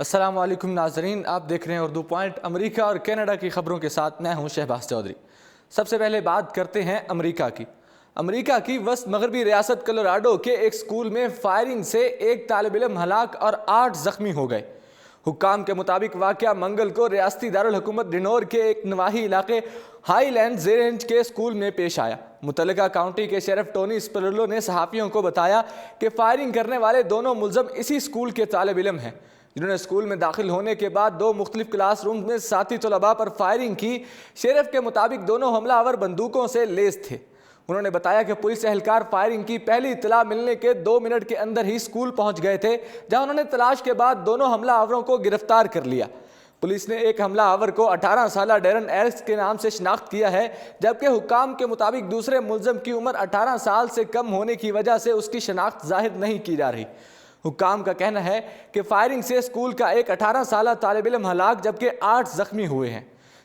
السلام علیکم ناظرین، آپ دیکھ رہے ہیں اردو پوائنٹ۔ امریکہ اور کینیڈا کی خبروں کے ساتھ میں ہوں شہباز چودھری۔ سب سے پہلے بات کرتے ہیں امریکہ کی۔ امریکہ کی وسط مغربی ریاست کولوراڈو کے ایک اسکول میں فائرنگ سے ایک طالب علم ہلاک اور 8 زخمی ہو گئے۔ حکام کے مطابق واقعہ منگل کو ریاستی دارالحکومت ڈینور کے ایک نواحی علاقے ہائی لینڈ رینج کے اسکول میں پیش آیا۔ متعلقہ کاؤنٹی کے شeriف ٹونی اسپرلو نے صحافیوں کو بتایا کہ فائرنگ کرنے والے دونوں ملزم اسی اسکول کے طالب علم ہیں، جنہوں نے اسکول میں داخل ہونے کے بعد 2 مختلف کلاس روم میں ساتھی طلباء پر فائرنگ کی۔ شیرف کے مطابق دونوں حملہ آور بندوقوں سے لیس تھے۔ انہوں نے بتایا کہ پولیس اہلکار فائرنگ کی پہلی اطلاع ملنے کے 2 منٹ کے اندر ہی اسکول پہنچ گئے تھے، جہاں انہوں نے تلاش کے بعد دونوں حملہ آوروں کو گرفتار کر لیا۔ پولیس نے ایک حملہ آور کو 18 سالہ ڈیرن ایرکس کے نام سے شناخت کیا ہے، جبکہ حکام کے مطابق دوسرے ملزم کی عمر 18 سال سے کم ہونے کی وجہ سے اس کی شناخت ظاہر نہیں کی جا رہی۔ حکام کا کہنا ہے کہ فائرنگ سے اسکول کا ایک 18 سالہ طالب علم ہلاک جبکہ 8 زخمی ہوئے ہیں،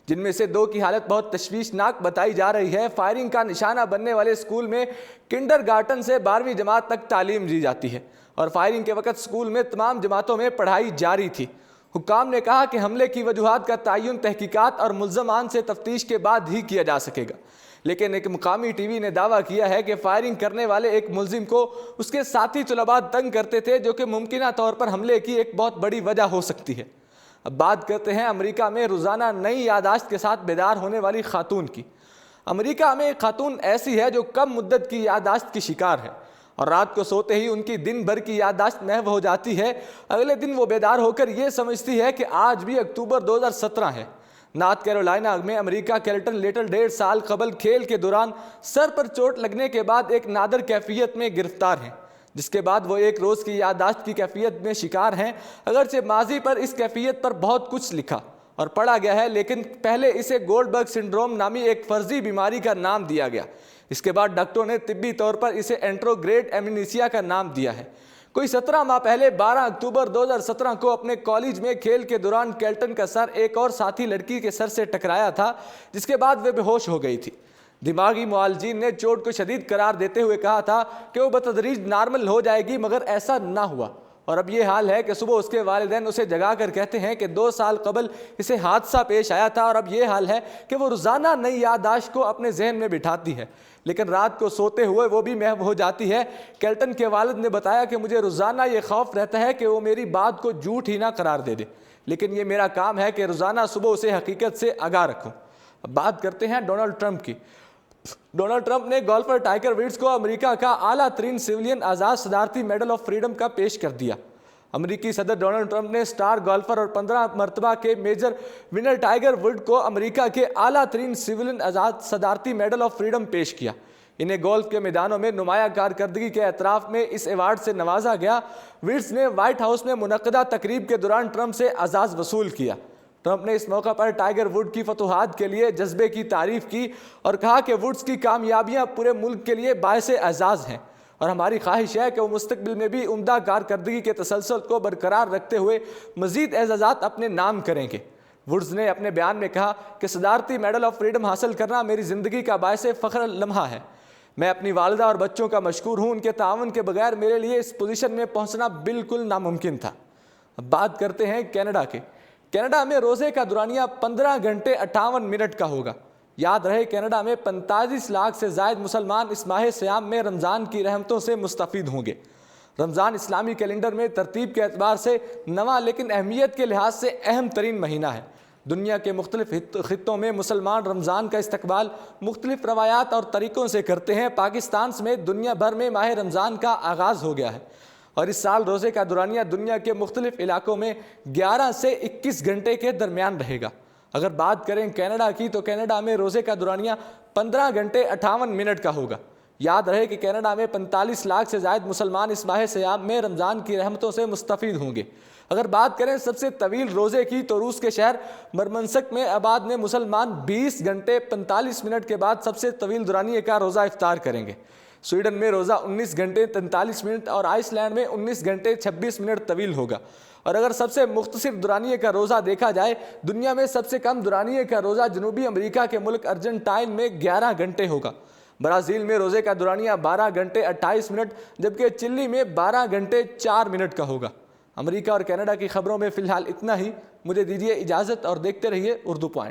جن میں سے 2 کی حالت بہت تشویشناک بتائی جا رہی ہے۔ فائرنگ کا نشانہ بننے والے اسکول میں کنڈر گارٹن سے 12ویں جماعت تک تعلیم دی جاتی ہے اور فائرنگ کے وقت اسکول میں تمام جماعتوں میں پڑھائی جاری تھی۔ حکام نے کہا کہ حملے کی وجوہات کا تعین تحقیقات اور ملزمان سے تفتیش کے بعد ہی کیا جا سکے گا، لیکن ایک مقامی ٹی وی نے دعویٰ کیا ہے کہ فائرنگ کرنے والے ایک ملزم کو اس کے ساتھی طلباء تنگ کرتے تھے، جو کہ ممکنہ طور پر حملے کی ایک بہت بڑی وجہ ہو سکتی ہے۔ اب بات کرتے ہیں امریکہ میں روزانہ نئی یادداشت کے ساتھ بیدار ہونے والی خاتون کی۔ امریکہ میں ایک خاتون ایسی ہے جو کم مدت کی یادداشت کی شکار ہے اور رات کو سوتے ہی ان کی دن بھر کی یادداشت محو ہو جاتی ہے۔ اگلے دن وہ بیدار ہو کر یہ سمجھتی ہے کہ آج بھی اکتوبر 2017 ہے۔ نارتھ کیرولینا میں امریکہ کیلٹن لیٹل 1.5 سال قبل کھیل کے دوران سر پر چوٹ لگنے کے بعد ایک نادر کیفیت میں گرفتار ہیں، جس کے بعد وہ ایک روز کی یادداشت کی کیفیت میں شکار ہیں۔ اگرچہ ماضی پر اس کیفیت پر بہت کچھ لکھا اور پڑھا گیا ہے، لیکن پہلے اسے گولڈبرگ سنڈروم نامی ایک فرضی بیماری کا نام دیا گیا۔ اس کے بعد ڈاکٹروں نے طبی طور پر اسے انٹروگریڈ ایمنیسیا کا نام دیا ہے۔ کوئی 17 ماہ پہلے 12 اکتوبر 2017 کو اپنے کالج میں کھیل کے دوران کیلٹن کا سر ایک اور ساتھی لڑکی کے سر سے ٹکرایا تھا، جس کے بعد وہ بے ہوش ہو گئی تھی۔ دماغی معالجین نے چوٹ کو شدید قرار دیتے ہوئے کہا تھا کہ وہ بتدریج نارمل ہو جائے گی، مگر ایسا نہ ہوا، اور اب یہ حال ہے کہ صبح اس کے والدین اسے جگا کر کہتے ہیں کہ 2 سال قبل اسے حادثہ پیش آیا تھا، اور اب یہ حال ہے کہ وہ روزانہ نئی یادداشت کو اپنے ذہن میں بٹھاتی ہے، لیکن رات کو سوتے ہوئے وہ بھی محو ہو جاتی ہے۔ کیلٹن کے والد نے بتایا کہ مجھے روزانہ یہ خوف رہتا ہے کہ وہ میری بات کو جھوٹ ہی نہ قرار دے دے، لیکن یہ میرا کام ہے کہ روزانہ صبح اسے حقیقت سے آگاہ رکھوں۔ اب بات کرتے ہیں ڈونلڈ ٹرمپ کی۔ ڈونلڈ ٹرمپ نے گولفر ٹائگر ووڈز کو امریکہ کا اعلیٰ ترین سویلین اعزاز صدارتی میڈل آف فریڈم کا پیش کر دیا۔ امریکی صدر ڈونلڈ ٹرمپ نے سٹار گولفر اور 15 مرتبہ کے میجر ونر ٹائگر ووڈز کو امریکہ کے اعلیٰ ترین سویلین اعزاز صدارتی میڈل آف فریڈم پیش کیا۔ انہیں گولف کے میدانوں میں نمایاں کارکردگی کے اعتراف میں اس ایوارڈ سے نوازا گیا۔ ووڈز نے وائٹ ہاؤس میں منعقدہ تقریب کے دوران ٹرمپ سے اعزاز وصول کیا۔ ٹرمپ نے اس موقع پر ٹائگر ووڈ کی فتوحات کے لیے جذبے کی تعریف کی اور کہا کہ ووڈز کی کامیابیاں پورے ملک کے لیے باعث اعزاز ہیں، اور ہماری خواہش ہے کہ وہ مستقبل میں بھی عمدہ کارکردگی کے تسلسل کو برقرار رکھتے ہوئے مزید اعزازات اپنے نام کریں گے۔ ووڈز نے اپنے بیان میں کہا کہ صدارتی میڈل آف فریڈم حاصل کرنا میری زندگی کا باعث فخر لمحہ ہے۔ میں اپنی والدہ اور بچوں کا مشکور ہوں، ان کے تعاون کے بغیر میرے لیے اس پوزیشن میں پہنچنا بالکل ناممکن تھا۔ اب بات کرتے ہیں کینیڈا کے۔ کینیڈا میں روزے کا دورانیہ 15 گھنٹے 58 منٹ کا ہوگا۔ یاد رہے کینیڈا میں 45 لاکھ سے زائد مسلمان اس ماہ سیام میں رمضان کی رحمتوں سے مستفید ہوں گے۔ رمضان اسلامی کیلنڈر میں ترتیب کے اعتبار سے نواں لیکن اہمیت کے لحاظ سے اہم ترین مہینہ ہے۔ دنیا کے مختلف خطوں میں مسلمان رمضان کا استقبال مختلف روایات اور طریقوں سے کرتے ہیں۔ پاکستان سمیت دنیا بھر میں ماہ رمضان کا آغاز ہو گیا ہے، اور اس سال روزے کا دورانیہ دنیا کے مختلف علاقوں میں 11 سے 21 گھنٹے کے درمیان رہے گا۔ اگر بات کریں کینیڈا کی تو کینیڈا میں روزے کا دورانیہ 15 گھنٹے 58 منٹ کا ہوگا۔ یاد رہے کہ کینیڈا میں 45 لاکھ سے زائد مسلمان اس ماہ سیام میں رمضان کی رحمتوں سے مستفید ہوں گے۔ اگر بات کریں سب سے طویل روزے کی تو روس کے شہر مرمنسک میں آباد میں مسلمان 20 گھنٹے 45 منٹ کے بعد سب سے طویل دورانیے کا روزہ افطار کریں گے۔ سویڈن میں روزہ 19 گھنٹے 43 منٹ اور آئس لینڈ میں 19 گھنٹے 26 منٹ طویل ہوگا۔ اور اگر سب سے مختصر دورانیے کا روزہ دیکھا جائے، دنیا میں سب سے کم دورانیے کا روزہ جنوبی امریکہ کے ملک ارجنٹائن میں 11 گھنٹے ہوگا۔ برازیل میں روزے کا دورانیہ 12 گھنٹے 28 منٹ جبکہ چلی میں 12 گھنٹے 4 منٹ کا ہوگا۔ امریکہ اور کینیڈا کی خبروں میں فی الحال اتنا ہی. مجھے دیجیے اجازت اور دیکھتے رہیے اردو پوائنٹ.